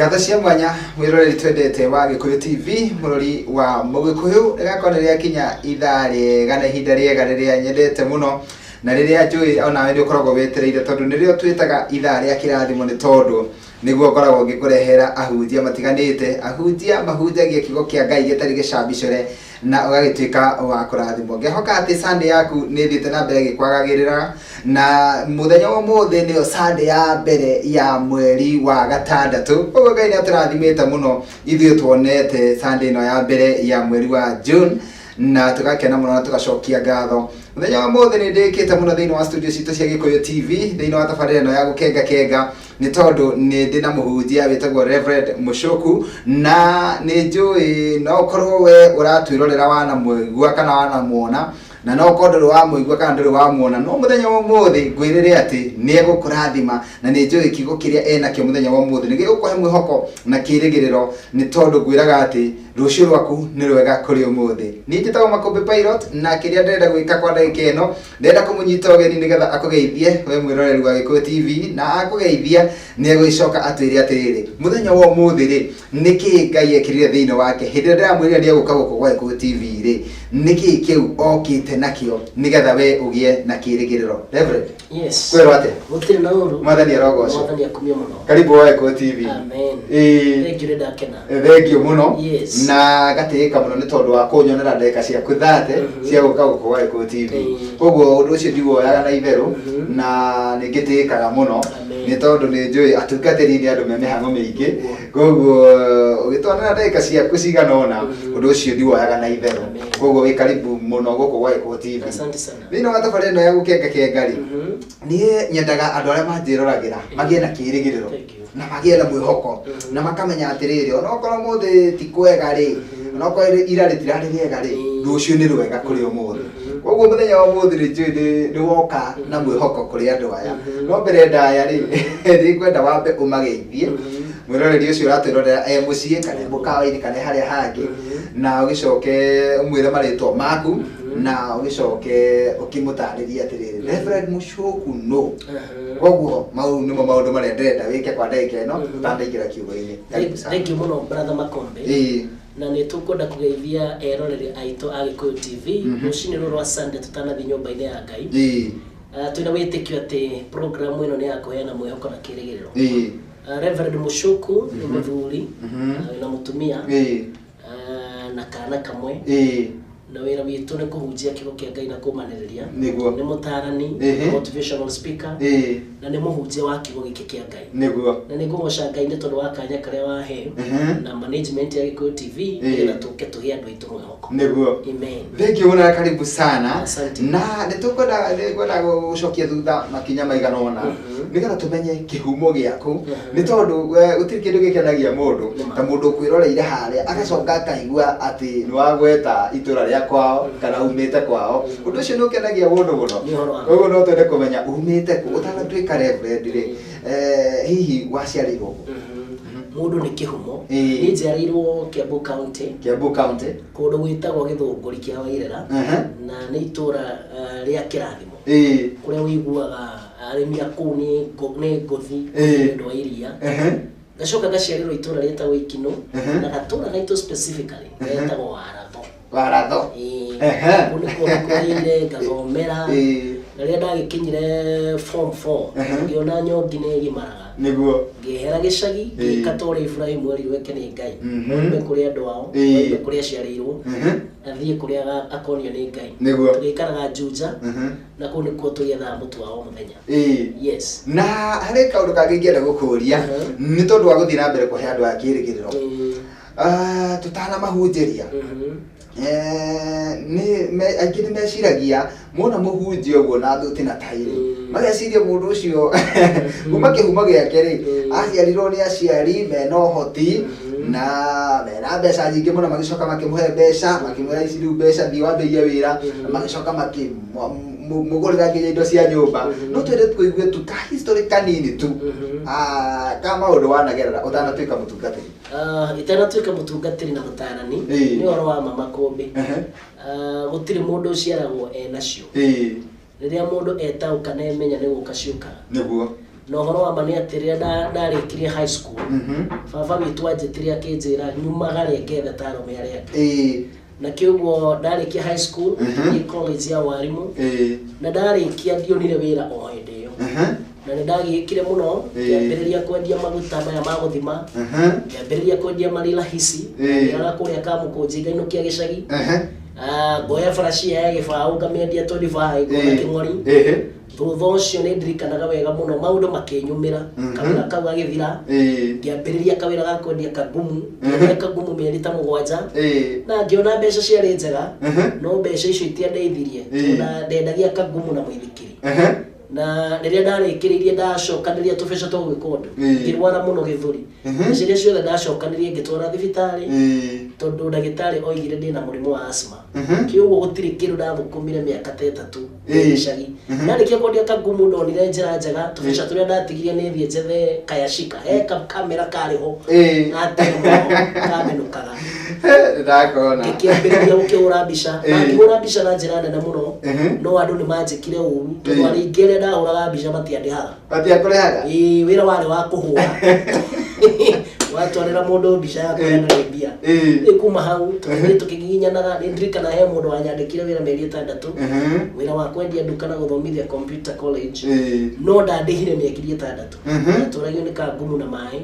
Gatha cia mwanya mwiroreri twendete wa Gikuyu TV murori wa Mugikuyu rigakona ria kinya ithari gana ihinda riega riria nyendete muno na riria njui ona wendi ukoragwo wetereire tondu nirio twitaga ithari ya kirathimo ni tondu niguo ngoragwo ngikurehera ahunjia matiganite ahunjia mahunjagia kiugo kia Ngai gitari gicambicure na ugagituika wa kurathimo ngehoka ati Sunday yaku ni thite na mbere gikwagagirira na muthenya wa mothe ni Sunday ya mbere ya mweri wa gatandatu ugo Ngai ni aturathimite muno ithuĩ tuonete Sunday no ya mbere ya mweri wa June na tugakena muno na tugacokia ngatho muthenya wa mothe ni ndikite muno thiini wa studio citu cia Gikuyu TV thiini wa tabarĩra no ya gukenga ni tondu ni ndina muhunjia witagwo Reverend Mushoku na ni njui no korwo we uratwirorera wana mwigua kana wana muona na no kodoro wa mwigua kana ndoro wa muona no muthenya wa mothe ngwirire ati ni egukurathima na ni njui kigo kiria ena kio muthenya wa mothe ni gikuhe mwihoko na kirigiriro ni tondu ngwiraga ati rucio rwaku ni rwega kuri umothe ni njitagwo Makombe Pilot na kiria ndenda gwika kwa ndagika ino ndenda kumunyita ugeni nigetha akugeithie we mwiroreri wa Gikuyu TV na akugeithia ni egwicoka atwire atiriri muthenya wa mothe ri niki Ngai ekirire thiini wake hindi ndiramwirira ni eguka guko gwa Gikuyu TV ri niki kiu okite nakio nigetha we ugie na kirigiriro Reverend yes kwero ate gutiri na uru mathani arogoco mathani akumia muno karibu wa Gikuyu TV amen thank you ndakena thank you muno yes na gatika muno ni tondu wa kunyonera ndeka cia kuthate cia guka guko gwa Gikuyu TV koguo undu ucio ndiwoyaga na itheru na ningitikaga muno ni tondu ni njui atungatiri ni andu me mihango mingi koguo ugitwanira ndeka ciaku cigana ona undu ucio ndiwoyaga na itheru koguo wi karibu muno guko gwa Gikuyu TV asante sana thini wa tabarĩra no ya gukenga ri ni nyendaga andu aria manjirораgira magie na kirigiriro na magie na mwihoko na makamenya atiriri ona okorwo mothe ti kwega ri ona okorwo ira ritirari riega ri rucio ni rwega kuri umothe koguo muthenya wa mothe ri njui ni woka na mwihoko kuri andu aya no mbere ndaya ri ndi kwenda wambe umageithie mwiroreri ucio uratwirorera mucii kana mukawa-ini kana haria hangi na ugicoke umwire maritwa maku na ugicoke ukimutariria atiriri Reverend Mushoku no koguo mau nimo maundu maria ndenda wike kwa ndagika ino tutandaingira kiugo-ini thank you muno brother Makombe na ni tukwenda kugeithia eroreri aitu a Gikuyu TV mucini ruru wa Sunday tutanathi nyumba-ini ya Ngai twina witikio ati program ino ni ya kuheana mwihoko na kirigiriro Reverend Mushoku ni muthuri na mutumia na kana kamwe na wira witu ni kuhunjia kigo kia Ngai na kumaniriria ni mutarani motivational speaker na ni muhunjia wa kigo giki kia Ngai na ni ngumosha Ngai ni tondu wa kanya karia wahe na management ya Gikuyu TV na tuke tuhia andu aitu mwihoko amen thank you na karibu sana na nitukwenda gucokia thutha makinya maigana ona nigetha tumenye kihumo giaku ni tondu gutiri kindu gikenagia mundu ta mundu kwiroreire haria agacoka akaigua ati ni wagweta itura ria kwao kana umite kwao undu ucio ni ukenagia mundu muno koguo no twende kumenya umite ku utanatuika Reverend ri hihi waciarirwo mundu ni kihumo ni njiarirwo Kiambu County kundu gwitagwo Githunguri kia Wairera na ni itura ria kirathimo kuria wiguaga arimi aku ni ngothi ndu wa iria gacoka gaciarirwo itura rietagwo Ikino na gatura gaitu specifically rietagwo Waratho kunikuire ngathomera na ria ndagikinyire form 4 ngiona nyongi ni gimaraga niguo ngihera gicagi ngikatore Ibrahim mweri weke ni Ngai mbe kuri andu ao mbe kuri aciarirwo athie kuri akonio ni Ngai niguo tugikaraga Juja na kuu nikuo tugetha mutu wao muthenya yes na hari kaundu kangienda gukuria ni tondu wa guthii na mbere kuhe andu a kirigiriro tutana mahunjiria ni aingĩ nĩ meciragia mona mũhunjia ũguo na thuti na tairi mageciria mũndũ ũcio kuma kĩhumo gĩake rĩ aciarirwo nĩ aciari mena ũhoti na mena mbeca nyingĩ mũno magĩcoka makĩmũhe mbeca makĩmwĩra ici rĩu mbeca thiĩ wambĩrĩrie wĩra magĩcoka mugurira nginya indo cia nyumba no twende tuigue tu ka history kanini tu kama maundu wanagerera utanatuika mutungatiri itanatuika mutungatiri na mutarani ni oro wa mama Kombe gutiri mundu uciaragwo enacio riria mundu etauka na emenya ni guka ciuka niguo no horo wa mani atiria ndarĩkirie high school baba witũ anjĩtire akĩnjĩra nyumaga rĩngethe tarome arĩa na kĩugo ndarĩkia high school ni college ya warimu na ndarĩkia ndionire wĩra o hĩndĩ ĩyo na nĩndagĩkire mũno kĩambĩrĩria kwendia maguta maya ma gũthima kĩambĩrĩria kwendia marila hisi nĩaga kũrĩa kamũkũnji ngainũkia gĩcagi ngoya baraci ya gĩbaũ ngamĩendia 25 ngona kĩng'ori thutha ũcio nĩndirikanaga wega mũno maũndũ makĩnyumĩra kawĩra kau gagĩthira ngĩambĩrĩria kawĩra ga kwendia kagumu kagumu mĩeri ta 7 na ngĩona mbeca ciarĩ njega no mbeca icio itiandeithirie tondũ ndendagia kagumu na mũithikiri na rĩrĩa ndarĩkĩrĩirie ndacokanĩria tũbeca twa gwĩka ũndũ ngĩrwara mũno gĩthũri ciria ciothe ndacokanĩrie ngĩtwara thibitarĩ tondũ ndagĩtarĩ oigire ndĩna mũrimũ wa asthma kĩoguo gũtirĩ kĩndũ ndathũkũmire mĩaka ta 3 gĩcagi ndarĩkia kwendia kagumu ndonire njĩra njega tũbeca tũrĩa ndatigirie nĩ thiĩ njethe kayashika kamera karĩho kamenũkaga ndakona ngĩkĩambĩrĩria gũkĩhũra mbica na ngĩhũra mbica na njĩra nene mũno no andũ nĩmanjĩkire ũru tondũ arĩingĩ arĩa ndahũraga mbica matiakũrĩhaga wĩra warĩ wa kũhũra watwarĩra mũndũ mbica ya kũheana mbia kuma hau tũkĩgiginyanaga nĩndirikana he mũndũ wanyandĩkire wĩra mĩeri 6 wĩra wa kwendia nduka na gũthomithia computer college no ndandĩhire mĩeri 6 natũragio nĩ kangumu na maĩ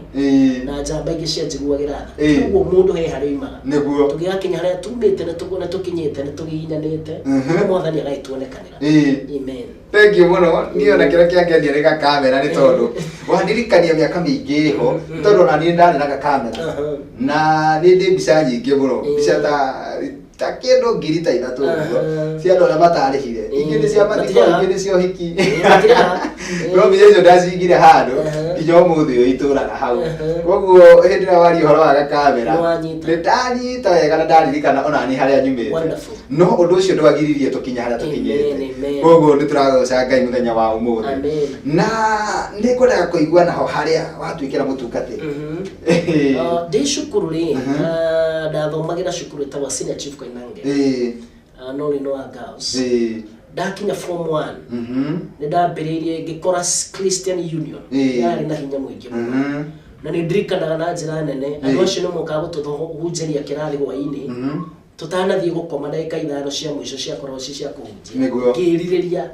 na njamba ingĩ cianjiguagĩra tha koguo mũndũ he harĩa oimaga tũgĩgakinya harĩa tumĩte na tũkinyĩte nĩ tũgiginyanĩte no mwathani agagĩtuonekanĩra amen. Thank you muno niĩ ona kĩrĩa kĩangenia nĩ gakamera nĩ tondũ wandirikania mĩaka mĩingĩ ho tondũ ona niĩ ndarĩ na gakamera na nĩ ndĩ mbica nyingĩ mũno mbica ta kĩndũ ngiri ta 3 cia andũ arĩa matarĩhire ingĩ nĩ cia mathiko ingĩ nĩ cia ũhiki no mbica icio ndacigire handũ nginya ũmũthĩ ũyũ itũraga hau koguo hĩndĩ ĩrĩa waria ũhoro wa gakamera nĩ ndanyita wega na ndaririkana ona niĩ harĩa nyumĩte no ũndũ ũcio ndwagiririe tũkinya harĩa tũkinyĩte koguo nĩ tũragoca Ngai mũthenya wa ũmũthĩ na nĩ ngwendaga kũigua naho harĩa watuĩkĩra mũtungatĩri ndĩ cukuru rĩ ndathomagĩra cukuru ĩtagwo Senior Chief Koinange no rĩ no wa girls ndakinya form 1 nĩ ndambĩrĩirie ngĩkora Christian Union yarĩ na hinya mũingĩ mũno na nĩ ndirikanaga na njĩra nene andũ acio nĩ mokaga gũtũhunjĩria kĩrathi hwaĩ-inĩ tũtanathiĩ gũkoma ndagĩka 5 cia mũico ciakorwo ci cia kũhunjia ngĩrirĩria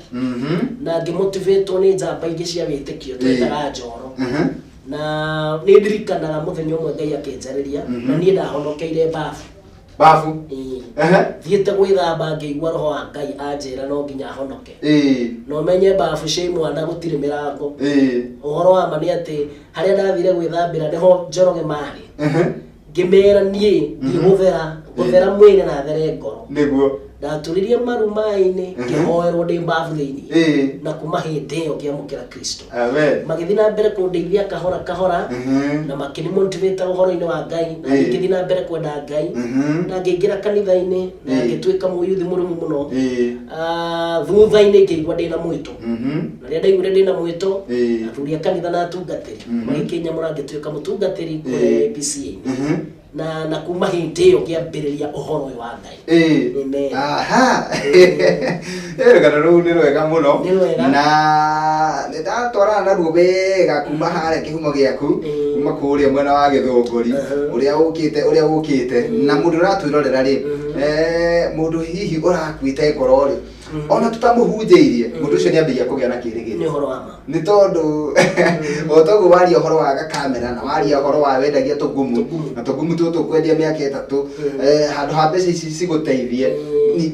na ngĩmotivatwo nĩ njamba ingĩ cia wĩtĩkio twĩtaga njoro na nĩ ndirikanaga mũthenya ũmwe Ngai akĩnjarĩria na niĩ ndahonokeire bafu thiĩte gwĩthamba ngĩigua roho wa Ngai anjĩra no nginya honoke no menye bafu cia mwana gũtirĩ mĩrango ũhoro wa ma nĩ atĩ harĩa ndathire gwĩthambĩra nĩho Njoroge marĩ ngĩmera niĩ ngĩhũthĩra mwĩrĩ na there ngoro nĩguo ndatũririe maru maĩ-inĩ ngĩhoerwo ndĩ bafu thĩinĩ na kuma hĩndĩ ĩyo ngĩamũkĩra Kristo magĩthiĩ na mbere kũndeithia kahora na makĩnimotivate ũhoro-inĩ wa Ngai na ngĩthiĩ na mbere kwenda Ngai na ngĩingĩra kanitha-inĩ na ngĩtuĩka mũyuthi mũrũmu mũno thutha-inĩ ngĩigua ndĩna mwĩto na rĩrĩa ndaiguire ndĩna mwĩto athuri a kanitha na atungatĩri magĩkĩnyamũra ngĩtuĩka mũtungatĩri kũrĩa PCA-inĩ na kuma hĩndĩ ĩyo ngĩambĩrĩria ũhoro ũyũ wa Ngai rũgano rũu nĩ rwega mũno na nĩ ndatwarana naruo wega kuma harĩa kĩhumo gĩaku kuma kũrĩa mwena wa Gĩthũngũri ũrĩa ũkĩte na mũndũ ũratwĩrorera rĩ mũndũ hihi ũrakuĩte ngoro rĩ ona tũtamũhunjĩirie mũndũ ũcio nĩambĩrĩria kũgĩa na kĩrĩgĩrĩro nĩ tondũ o toguo waria ũhoro wa gakamera na waria ũhoro wa wendagia tũgumu na tũgumu tũtũ kwendia mĩaka 3 handũ ha mbeca ici cigũteithie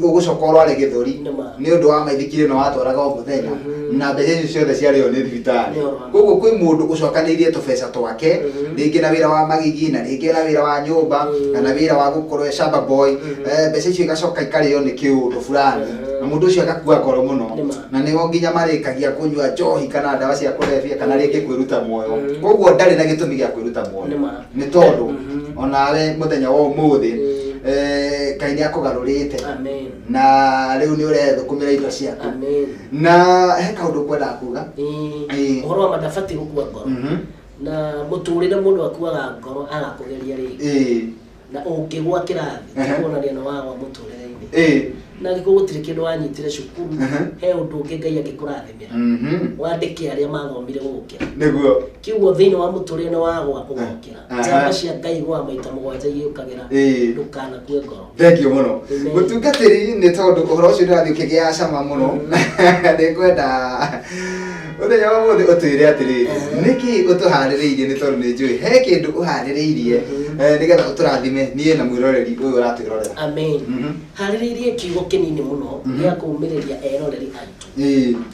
ũgũcoka ũrware gĩthũri nĩ ũndũ wa maithikire na watwaraga o mũthenya na mbeca icio ciothe ciarĩo nĩ thibitarĩ koguo kwĩ mũndũ ũcokanĩirie tũbeca twake rĩngĩ na wĩra wa magigi na rĩngĩ na wĩra wa nyũmba kana wĩra wa gũkorwo shamba boy mbeca icio igacoka ikarĩo nĩ kĩũndũ fulani na mũndũ ũcio agakua ngoro mũno na nĩo nginya marĩkagia kũnyua njohi kana ndawa cia kũrebia kana rĩngĩ kwĩruta muoyo koguo ndarĩ na gĩtũmi gĩa kwĩruta muoyo nĩ tondũ onawe mũthenya wa ũmũthĩ Ngai nĩ akũgarũrĩte na rĩu nĩ ũrethũkũmĩra indo ciaku na he kaũndũ ngwendaga kuga ũhoro wa mandabati gũkua ngoro na mũtũrĩre mũndũ akuaga ngoro agakũgeria rĩngĩ na ũngĩgwa kĩrathi kuonania na wa mũtũrĩre-inĩ na gikugutire kindu wanyitire cukuru he undu ungi Ngai agikurathimira wandike aria mathomire gukira niguo kiugo thiini wa muturire wa gukira njamba cia Ngai gwa maita mugwanja iukagira ndukana kue ngoro. Thank you muno gutungatiri ni tondu uhoro ucio ndathi ukigia cama muno ni kwenda uthenya wa muthi utwire atiri niki utuhaririirie ni tondu ni njui he kindu uhaririirie nigetha uturathime nie na mwiroreri uyu uratwirorera. Amen. Haririirie kiugo kinini muno gia kuumiriria eroreri aitu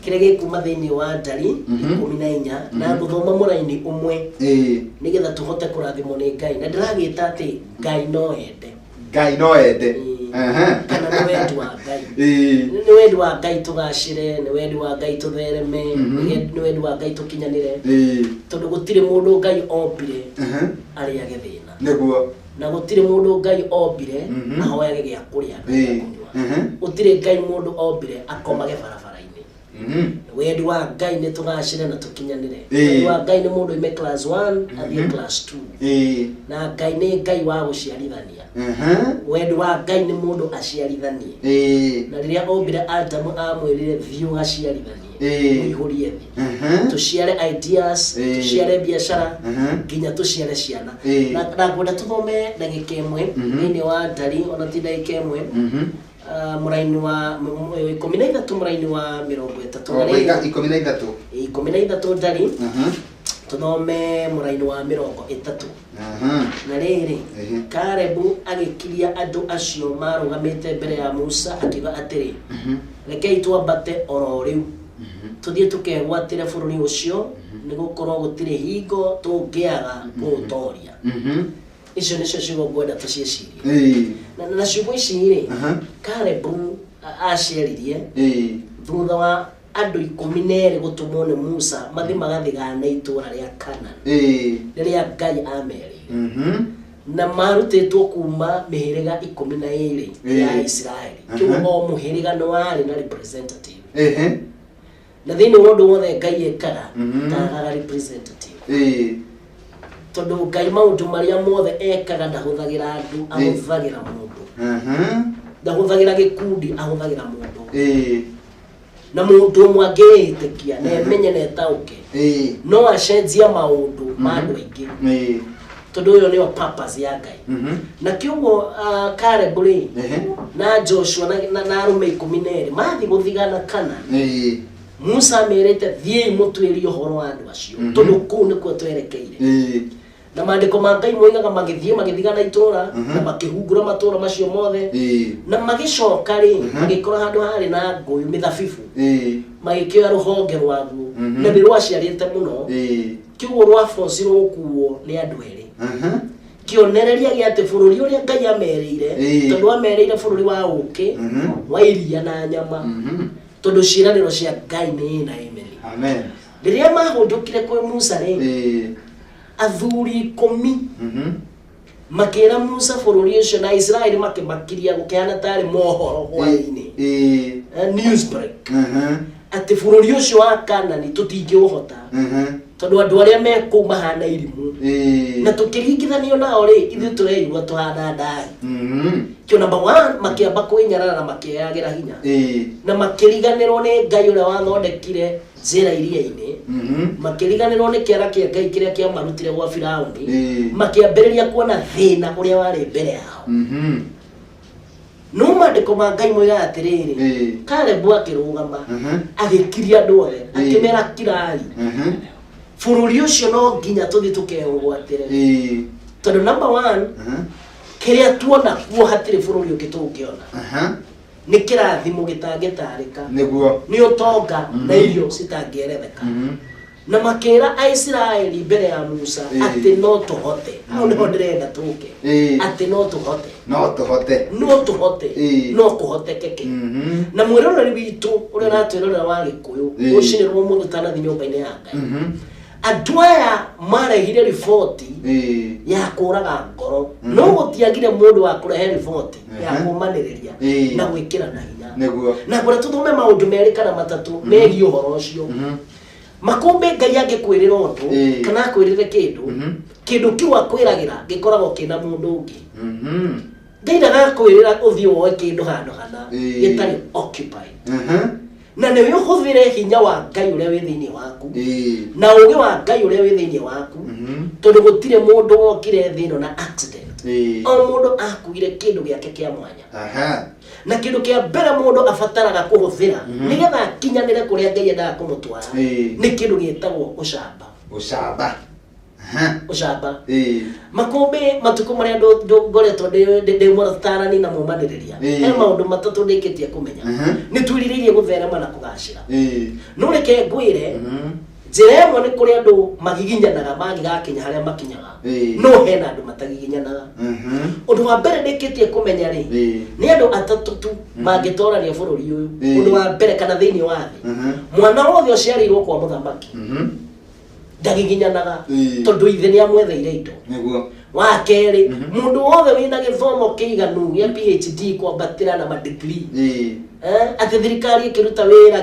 kiria gikuma thiini wa Ndari 14 na guthoma muraini umwe nigetha tuhote kurathimwo ni Ngai na ndiragita ati Ngai no ende kana ni wendi wa Ngai ni wendi wa Ngai tugacire ni wendi wa Ngai tuthereme ni wendi wa Ngai tukinyanire tondu gutire mundu Ngai ombire ari agethina niguo na gutire mundu Ngai ombire ahoyage gia kuria gutire Ngai mundu ombire akomage barabara-ini wendi wa Ngai ni tugacire na tukinyanire wendi wa Ngai ni mundu ime class 1 athie class 2 na Ngai ni Ngai wa guciarithania wendi wa Ngai ni mundu aciarithanie na riria ombire Adamu amwirire thiu aciarithanie muihurie thi tuciare ideas tuciare biashara nginya tuciare ciana na ngwenda tuthome ndagika imwe thiini wa Ndari ona ti ndagika imwe muraini wa 13 muraini wa 30 13 Ndari tuthome muraini wa 30 na riri Karebu agikiria andu acio marugamite mbere ya Musa akiga atiri rekei twambate oro riu tuthie tukegwatire bururi ucio nigukorwo gutire hingo tungiaga gutoria icio nicio ciugo ngwenda tuciecirie na ciugo ici ri Karebu aciaririe thutha wa andu 12 gutumwo ni Musa mathi magathigana itura ria Kanani riria Ngai amerire na marutitwo kuma mihiriga 12 ya Israeli kiugo muhiriga no wari na representative na thiini wondu wothe Ngai ekaga ta representative tondu Ngai maundu maria mothe ekaga ndahuthagira andu ahuthagira mundu ndahuthagira gikundi ahuthagira mundu na mundu umwe angĩĩtĩkia na emenye na etauke no acenjia maundu ma andu aingi tondu uyo niyo purpose ya Ngai na kiugo Karebu ri na Joshua na arume 12 mathi guthigana kana Musa merete thiei mutwirie uhoro wa andu acio tondu kuu nikuo twerekeire na maandiko ma Ngai moigaga magithie magithigana itura na makihungura matura macio mothe na magicoka ri magikora handu hari na nguyu mithabibu magikira ruhonge rwagu na ni rwaciarite muno kiugo rwa force rukuo ni andu eri kionereria giate bururi uria Ngai ameriire tondu ameriire bururi wa uki wa iria na nyama tondu ciraniro cia Ngai ni na amen riria mahundukire kwi Musa ri athuri 10 makira Musa bururi ucio na Israeli makimakiria gukiana tari mohoro hwaini news break ati bururi ucio wa Kanani tutingiuhota tondu andu aria meku mahana irimu na tukiringithanio nao ri ithu tureigua tuhana ndari kio number 1 makiamba kwinyarara na makiagira hinya na makiriganirwo ni Ngai uria wathondekire zera iria-ini makiriganirwo ni kiara kia Ngai kiria kia marutire gwa Firauni makiambiriria kuona thina uria wari mbere yao no maandiko ma Ngai moiga atiriri Karebu akirugama agikiria andu othe akimera kirai bururi ucio no nginya tuthi tukegwatire tondu number 1 kiria tuona kuo hatire bururi ungi tungiona ni kirathimo gitangitarika niguo ni utonga na irio citangieretheka na makira Aisraeli mbere ya Musa ati no tuhote au ni ndirenda tuke ati no tuhote no kuhotekeke na mwiroreri witu uria ratwirorera wa Gikuyu ucinirwo mundu tanathi nyumba-ini ya Ngai andu aya marehire riboti ya kuraga ngoro no gutiagire mundu wa kurehe riboti ya kumaniriria na gwikira na hinya niguo na ngora tuthome maundu meri kana matatu megi uhoro ucio makumbe Ngai angikwirira undu kana akwirire kindu kiu akwiragira gikoragwo kina mundu ungi Ngeira gakwirira uthio woe kindu handu hana gitari occupied na ne yo huthire hinya wa Ngai uria wi thiini waku na ugi wa Ngai uria wi thiini waku tondu gutire mundu wokire thino na accident o mundu akuire kindu giake kia mwanya na kindu kia mbere mundu afataraga kuhuthira nigetha kinyanire kuria Ngai endaga kumutwara ni kindu gietagwo ucamba ucamba makombe matuko maria ngoretwo ndi muratarani na mumaniriria he maundu matatu ndikitie kumenya ni twiriririe gutherema na kugacira no reke ngwire njira imwe ni kuri andu magiginyanaga magigakinya haria makinyaga no hena andu matagiginyanaga undu wa mbere ndikitie kumenya ri ni andu atatu tu mangitorania bururi uyu undu wa mbere kana thiini wa thi mwana wothe uciarirwo kwa muthamaki ndagiginyanaga tondu ithe ni amwetheire indo niguo wa keri mundu wothe wina githomo kiiganu ya PhD kwambatira na degree ati thirikari ikiruta wira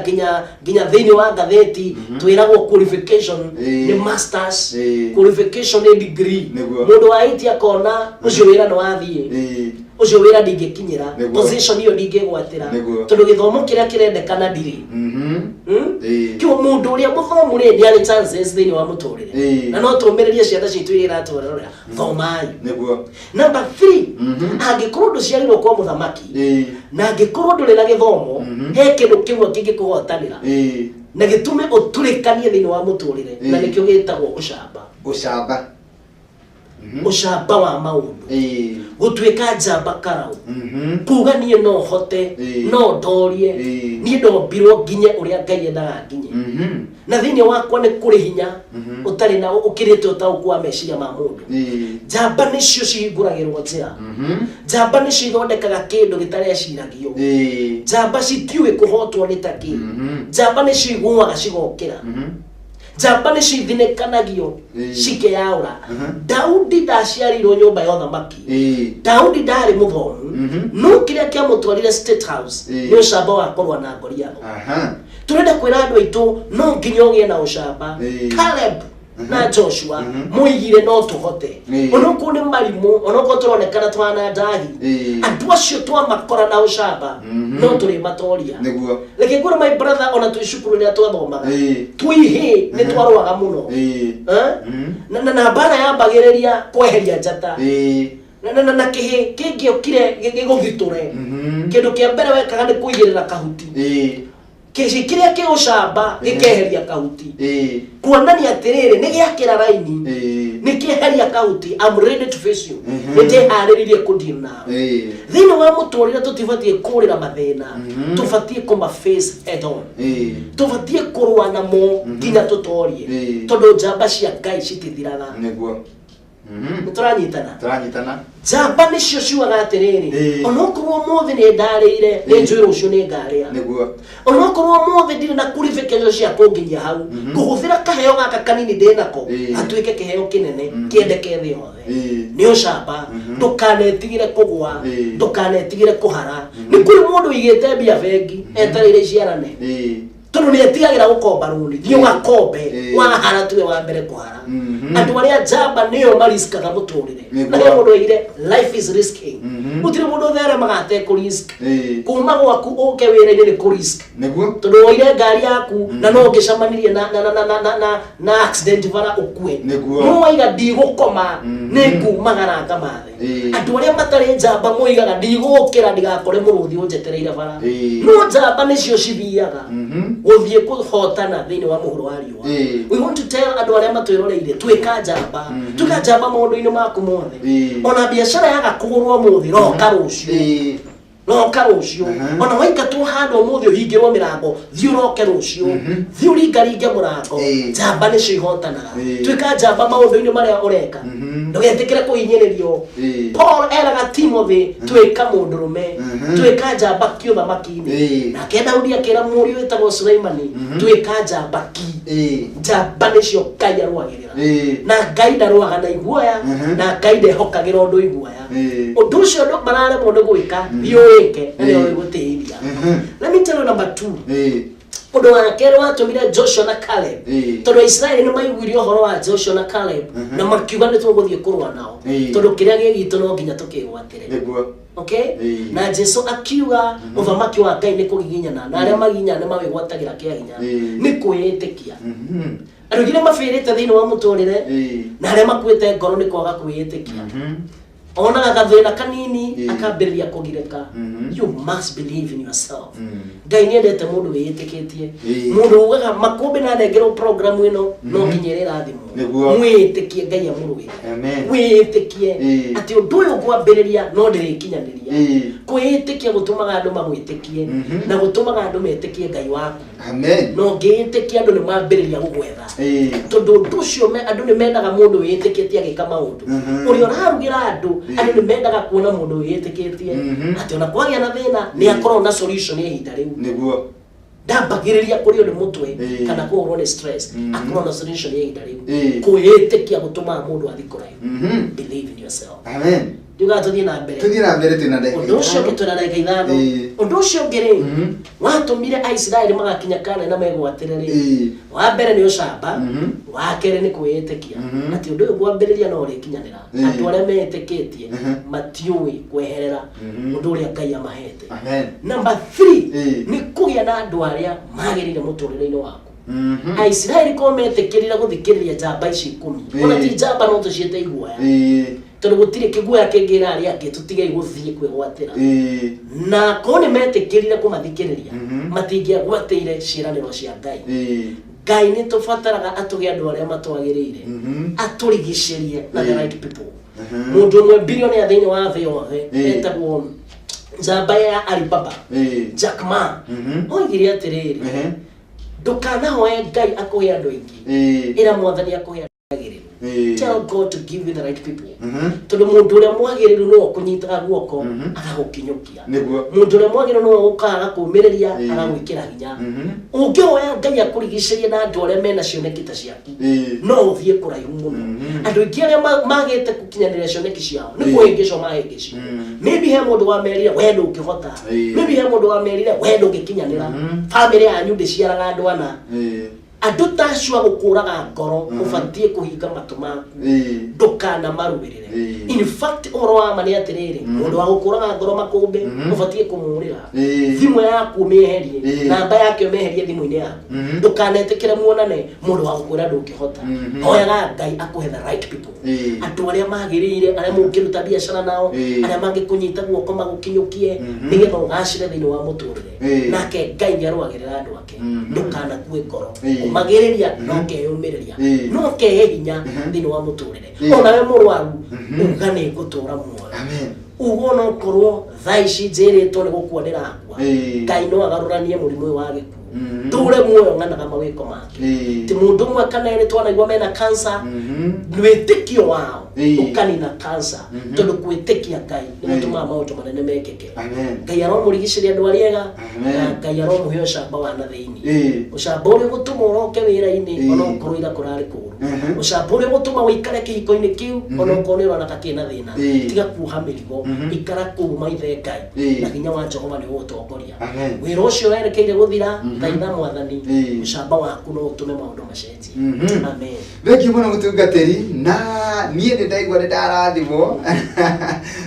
ginya thiini wa gatheti twiragwo qualification ni masters qualification ni degree mundu wa IT akona ucio wira no athie ucio wira ndingikinyira position hiyo ndingigwatira tondu githomo kiria kirendekana ndiri kio mundu uria muthomu ni ari chances thiini wa muturire na no tumiririe ciatha citu ira turora thomai niguo number 3 angikorwo nduciarirwo kwa muthamaki na angikorwo nduri na githomo he kindu kimwe kingikuhotanira na gitume uturikanie thiini wa muturire na nikio gitagwo ucamba ucamba wa maundu gutwika njamba karau kuga nie no hote no ndorie nie ndombirwo nginye uria Ngai endaga nginye na thiini wakwa ni kuri hinya utari na ukirite utaukwa meciria ma mundu njamba nicio cihinguragirwo njira njamba nicio ithondekaga kindu gitareciragio njamba citiuĩ kuhotwo ni taki njamba nicio iguaga cigokira njamba nicio ithinekanagio cikeyaura Daudi ndaciarirwo nyumba ya uthamaki Daudi ndari muthomu no kiria kia mutwarire State House ni ucamba wa korwa na Goliath turenda kwira andu aitu no nginya ugie na ucamba Caleb na Joshua muigire no tuhote onoku ni marimu onoko turonekana twana ndahi andu acio twa makora na ucamba no turi matoria niguo leke ngura my brother ona tuicukuru ni atwathomaga twihi ni twarwaga muno na bara yambagiriria kweheria njata na kihi kingiokire giguthiture kindu kia mbere wekaga ni kuigirira kahuti kici kiria kiucamba gikeheria kahuti kuonania atiriri ni giakira raini ni kieheria kahuti I'm ready to face you nite hariririe kudeal nawe thiini wa muturire tutibatie kurira mathina tubatie kuma face head on tubatie kurwa namo nginya tutorie tondu njamba cia Ngai citithiraga niguo turanyitana njamba nicio ciugaga atiriri onokorwo muthi ni ndarire ni njwira ucio ni ngaria niguo onokorwo muthi ndire na qualification cia kunginya hau kuhuthira kaheo gaka kanini ndinako atuike kiheo kinene kiendeke thi yothe ni ucamba ndukanetigire kugwa ndukanetigire kuhara ni kuri mundu igite mbia bengi etarire ciarane tondu ni etigagira gukomba runi thio gakombe wahara tuwe wa mbere kuhara andu aria njamba niyo mariskaga muturire na he mundu oigire life is risking gutire mundu there magate ku risk kuma gwaku uke wira-ini ni ku risk niguo tondu oire ngari yaku na no ngicamanirie na accident bara ukue no waiga ndigukoma ni kumagara ngamathe andu aria matari njamba muigaga ndigukira ndigakore muruthi unjetereire bara no njamba nicio cithiaga guthie kuhotana thiini wa muhuro wa riwa we want to tell andu aria matwiroreire twika njamba maundu-ini maku mothe ona biashara yaga kugurwo muthi roka rucio ona waika tu handu muthi uhingirwo mirango thi uroke rucio thi uringaringe murango njamba nicio ihotanaga twika njamba maundu-ini maria ureka ndugetikire kuhinyiririo Paul eraga Timothy twika mundurume twika njamba kiuthamaki-ini nake Daudi akira muri witagwo Sulaimani twika njamba njamba nicio Ngai arwagirira na Ngai ndarwaga na iguoya na Ngai ndehokagira undu iguoya undu ucio ndu mararemwo ni gwika thiuike na ni gutiria let me tell you number 2 Undu wa kero watumire Joshua na Caleb tondu Israeli ni maiguire uhoro wa Joshua na Caleb na makiuga ni tuguthie kurwa nao tondu kiria gigito no nginya tukigwatire okay na Jesu akiuga uthamaki wa Ngai ni kugiginyana na aria maginyana mawigwatagira kia hinya ni kwiyitikia andu gire mafirite thiini wa muturire na aria makwite ngoro ni kwaga kwiyitikia ona gathina kanini akambiriria kugireka you must believe in yourself Ngai ni endete mundu wiyitikitie mundu ugaga makumbi na ndengerwo program ino no nginyerera thimu mwitikie Ngai amurugire wiyitikie ati undu uyu gwambiriria no ndirikinyaniria kwiyitikia gutumaga andu magwitikie na gutumaga andu metikie Ngai waku amen no ngiyitikie andu ni mambiriria gugwetha tondu undu ucio andu ni mendaga mundu wiyitikitie agika maundu uri orarugira andu ni mendaga kuona mundu wiyitikitie ati ona kwagia na thina ni akorwo na solution ya ihinda riu niguo ndambagiriria kurio ni mutwe kana kuhurwo ni stress akorwo na solution ya ihinda riu kwiyitikia gutuma mundu athikura believe in yourself amen tuga tuthie na mbere tuna ndeke undu ucio gituna ndeke ithano undu ucio ngiri watumire Israeli magakinya kana na megwatiriri wa mbere ni ucamba wa kere ni kwiyitikia ati undu uyu gwambiriria no rikinyanira andu aria metikitie matiui kweherera undu uria Ngai amahete amen number 3 ni kugia na andu aria magirire muturire-ini waku Israeli ko metikirira guthikiriria njamba ici 10 ona ti njamba no tuciete iguoya tondu gutire kiguoya kingira ari angi tutige guthie kwigwatira na ko ni metikirire kumathikiriria matingiagwateire ciraniro cia Ngai Ngai ni tufataraga atuge andu aria matwagirire aturigicerie na the right people mundu mwe billionaire thiini wa thii yothe etagwo njamba ya Alibaba Jack Ma oigire atiriri ndukanahoe Ngai akuhe andu aingi ira mwathani akuhe agiriru tell God to give you the right people tondu mundu uria mwagiriru no kunyitaga guoko agagukinyukia mundu uria mwagiriru no ukaga kumiriria agagwikira hinya ungioya Ngai akurigicerie na andu aria mena cioneki ta ciaku no uthie kuraihu muno andu aingi aria magite gukinyaniria cioneki ciao ni kuhingico mahingicio maybe he mundu wamerire we ndungihota maybe he mundu wamerire we ndungikinyanira family yanyu ndiciaraga andu ana andu tacua gukuraga ngoro ubatie kuhinga matu maku ndukana marubirire in fact oro wa mani atiriri mundu wa gukuraga ngoro makumbi ubatie kumurira thimu yaku meherie namba yake meherie thimu-ini yaku ndukanetikire muonane mundu wa gukura ndungihota hoyaga Ngai akuhe the right people andu aria magirire aria mungiruta biashara nao aria mangikunyita guoko magukinyukie nigetha ugacire thiini wa muturire nake Ngai ni arwagirira andu ake ndukana kue ngoro magiriria no keyumiriria no kehe hinya thiini wa muturire ona we murwaru ugane gutura muoyo amen ugo no korwo thaici njiritwo ni gukuonera akwa Ngai no agaruranie murimu wa giku ture muoyo nganaga mawiko make ti mundu mwe kana ere twanaigwa mena cancer nwitikio wao ukanina cancer tondu kwitikia Ngai ni mutuma maundu manene mekeke Ngai aromurigiceria andu ariega na Ngai aromuhe ucamba wa na thiini ucamba uri gutuma uroke wira-ini ona ukorwo ira kurari kuru ucamba uri gutuma wikare kihiko-ini kiu ona ukorwo ni urona kakina thina tiga kuha mirigo ikara kuu maithe Ngai na hinya wa Jehova ni ugutongoria wira ucio werekeire guthira thaitha mwathani ucamba waku no utume maundu macenjie amen thengio muno mutungatiri na nie ni ndaigua ni ndarathimwo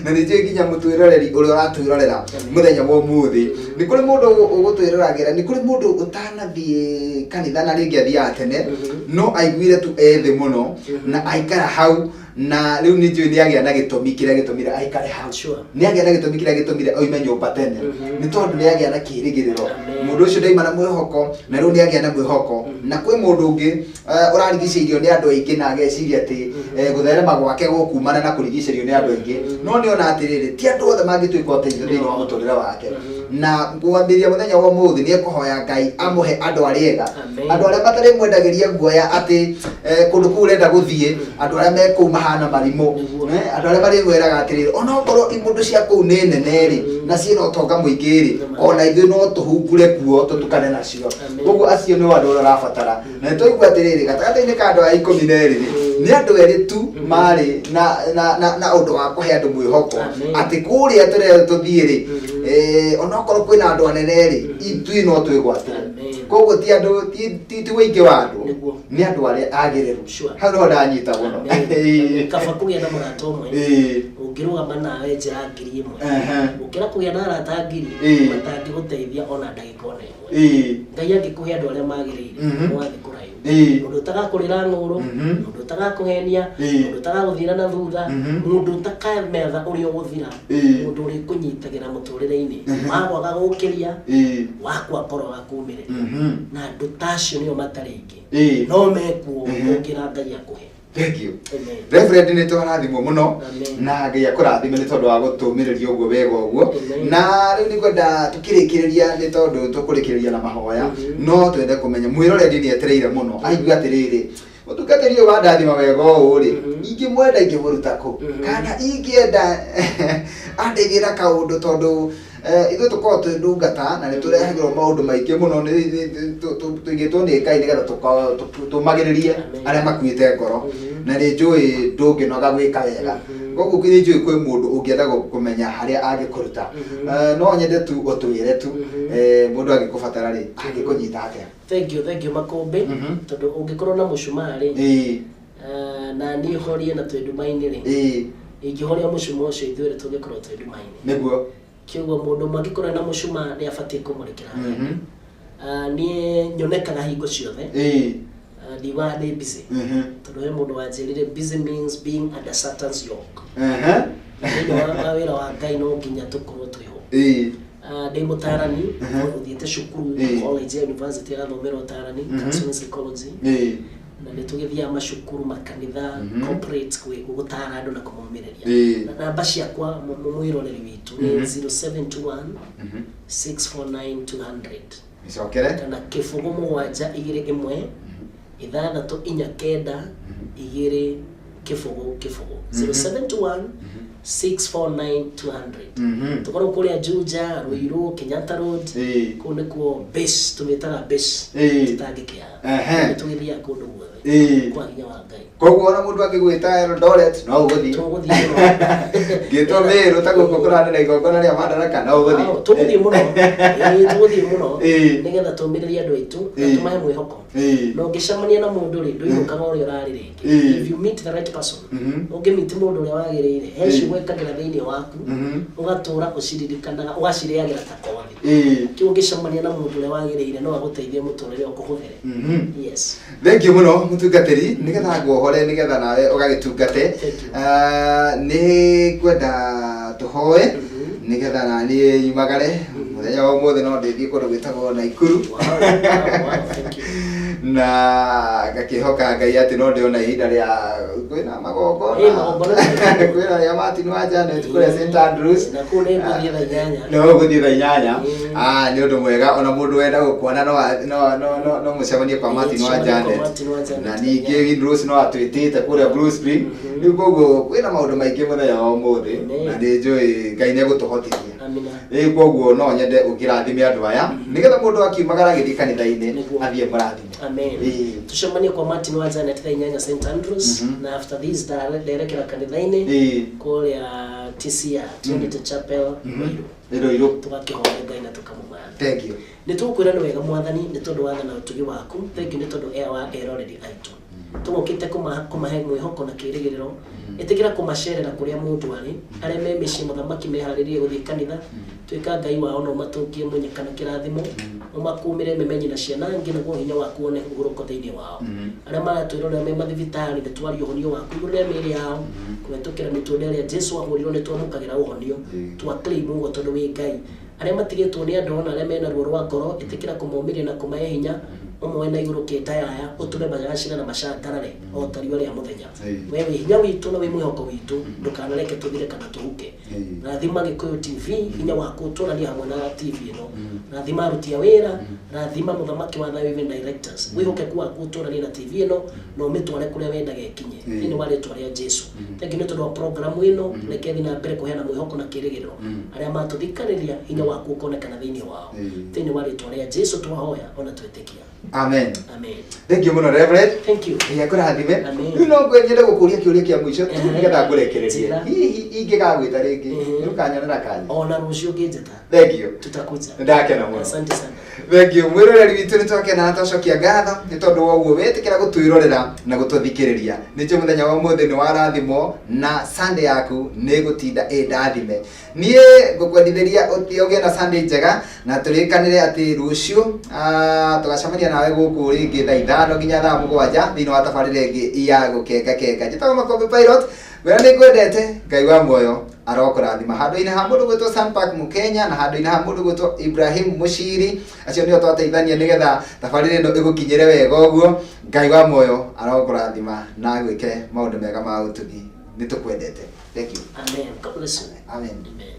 na ni njui nginya mutwiroreri uria uratwirorera muthenya wa umuthi ni kuri mundu ugutwiroragera ni kuri mundu utanathie kanitha na ringi athia tene no aiguire tu ethi muno na aikara hau na riu ni njui ni agia na gitumi kiria gitumire aikare hau ni agia na gitumi kiria gitumire oime nyumba tene ni tondu ni agia na kirigiriro mundu ucio ndaima na mwihoko na riu ni agia na mwihoko na kwi mundu ungi urarigiceirio ni andu aingi na ageciria ati gutherema gwake gukumana na kurigiceirio ni andu aingi no ni ona atiriri ti andu othe mangituika uteithio thiini wa muturire wake na ngwambiria muthenya wa umuthi ni ekuhoya Ngai amuhe andu ariega andu aria matari mwendagiria guoya ati kundu kuu urenda guthie andu aria meku mahana marimu andu aria mari mweraga atiriri ona okorwo imundu cia kuu ni nene ri na ciina utonga muingi ri ona ithu no tuhungure kuo tutukane nacio koguo acio ni andu urabatara na twaigua atiriri gatagati-ini ka andu a 12 ni andu eri tu mari na undu wa kuhe andu mwihoko ati kuria turere tuthie ri ona okorwo kwina andu anene ri ithui no twigwatire koguo ti andu ti weingi wa andu ni andu aria agireru hano ndanyita muno kaba kugia na murato mwe ungirugama nawe njira ngiri imwe ukira kugia na arata ngiri matangi guteithia ona ndagika ona imwe ngai angikuhe andu aria magirire mwathi kuraihu mundu utagakurira nguru mundu utagakuhenia mundu utagaguthira na thutha mundu utakametha uria uguthira mundu uri kunyitagira muturire-ini magwaga gukiria wakwa koro gakumire na andu tacio nio mataringi no mekuo ukira ngai akuhe. Thank you. Reverend ni twarathimwo muno na ngai akurathime ni tondu wa gutumiriria uguo wega uguo na riu ni kwenda tukirikiriria ni tondu tukurikiriria na mahoya no twende kumenya mwiroreri ni etereire muno aigua atiriri utukaterie wa ndathima wega uu ri ingimwenda ingimuruta ku kana ingienda andeithira kaundu tondu ithu tukorwo twi ndungata na ni turehagirwo maundu maingi muno ni tuigitwo ni Ngai nigetha tumagiririe aria makuite ngoro na ni njui ndunginoga gwika wega koguo kiri njui kwi mundu ungienda kumenya haria angikuruta no nyende tu utwire tu mundu angikubatara ri angikunyita atia. Thank you Makombe tondu ungikorwo na mucumari na ni horie na twenduma-ini ri ingihoria mucuma ucio ithuire tungikorwo twenduma-ini niguo kiugo mundu mangikorwo na mucuma ni abatie kumurikira ni nyonekaga hingo ciothe ndiwa ni busy tondu he mundu wanjirire busy means being under Satan's yoke ni wira wa Ngai no nginya tukorwo twiho ndi mutarani uthiete cukuru college university agathomera utarani counseling psychology na nitugithia macukuru makanitha corporate gutara andu na kumomiriria na namba ciakwa mwiroreri witu ni 0721 649 200 icokere kana kifungu mugwanja igiri imwe ithathatu inya kenda igiri kifungu 0721 649 200 tukorwo kuria Juja Ruiru Kenyatta Road kune kuo base tumetaga base tutangikia tugithia kundu guothe kwa hinya wa Ngai koguo ona mundu akigwita Eldoret no uguthii gito miru tagukorana na igongona ria Madaraka no uguthii tuguthii muno nigetha tumiririe andu aitu na tumahe mwihoko no ngicamania na mundu ri nduirukaga uria urari ringi if you meet the right person ungimeet mundu uria wagirire heci gwekagira thiini waku ugatura uciririkanaga ugaciriagira ta kothi kiu ngicamania na mundu uria wagirire no aguteithie muturire ukuhuthire. Yes, thank you muno mutungatiri nigetha guohore nigetha nawe ugagitungate ni kwenda tuhoe nigetha nani nyumagare muthenya wa mothe no ndithie kundu gwitagwo Naikuru na gakihoka Ngai ati no ndiona ihinda ria kwina magongona kwina ria Martin wa Janet kuria St Andrews na kune nguthie tha inyanya no nguthie tha inyanya ni undu mwega ona mundu wenda gukuona no mucemanie kwa Martin wa Janet na ningi Windrose no atwitite kuria Blue Spring ni koguo kwina maundu maingi muthenya wa umuthi na ndi njui Ngai ni gutuhotithia koguo no nyende ukirathime andu aya nigetha mundu akiumagara githi kanitha-ini athie murathime. Tucemanie kwa Martin wa Janet tha inyanya St Andrews na after this direcera kanitha-ini kuria TCA Trinity Chapel Iroiro tugakihoya Ngai na tukamumana. Thank you. Ni tukwira ni wega mwathani ni tondu wathana utugi waku. Thank you ni tondu wa eroreri aitu tumukite kumahe mwihoko na kirigiriro itikira kumacerera kuria mundu ari aria me mici muthamaki meharirie guthii kanitha twika Ngai wao no matungie munyekana kirathimo umakumire memenyi na ciana ngi naguo hinya waku one huruko thiini wao aria maratwirora me mathibitari ni twari uhonio waku igurire miri yao kuhetukira mitunda iria Jesu amurirwo ni twamukagira uhonio twaclaim uguo tondu wi Ngai aria matigitwo ni andu ona aria mena ruo rwa ngoro itikira kumomiria na kumahe hinya umwe na iguru kitayaya utume bagashira na mashatarare o tariwa ria muthenya wewe hinya witu na we mwihoko witu ndukanareke tuthire kana tuhuke rathima Gikuyu TV hinya waku turania hamwe na TV ino rathima aruti a wira rathima muthamaki wa thayo even directors wihuke kwa kuturania na TV ino no mitware kuria wenda gekinye thini wale twaria Jesu thank you tondu program ino reke thina mbere kuheana mwihoko na kirigiriro aria matuthikaniria hinya waku ukonekana thini wao thini wale twaria Jesu twahoya ona twetikia. Amen. Amen. Thank you muno Reverend. Thank you. Ya kurathime. Amen. No ngwenyere gukuria kiuria kia mwisho nigetha ngurekererie. Hihi ingigagwita ringi. Rukanyonera kanya. Ona rucio ngijeta. Thank you. Tutakuja. Ndakena muno. Asante sana. Thank you. Mwiroreri witu nitwakena twacokia ngatho ni tondu wa uguo wetikira gutwirorera na gututhikiriria. Nicho muthenya wa muthi ni warathimo na Sunday yaku ni gutinda ndathime. Nie ngukwendithiria utige na Sunday njega na turikanire ati rucio tugacamania nawe guku ringi thaa 5 nginya thaa 7 thiini wa tabarira ingi ya gukenga njitagwo Makombe Pilot. Wera ni kwendete Ngai wa muoyo arokurathima handu-ini ha mundu gwitwo Sunpark Mukenya na handu-ini ha mundu gwitwo Ibrahim Mushiri acio nio twateithania nigetha tabarira ino igukinyire wega uguo. Ngai wa muoyo arokurathima na gwike maundu mega ma utugi. Nitukwendete. Thank you. Amen. God bless you. Amen. Amen.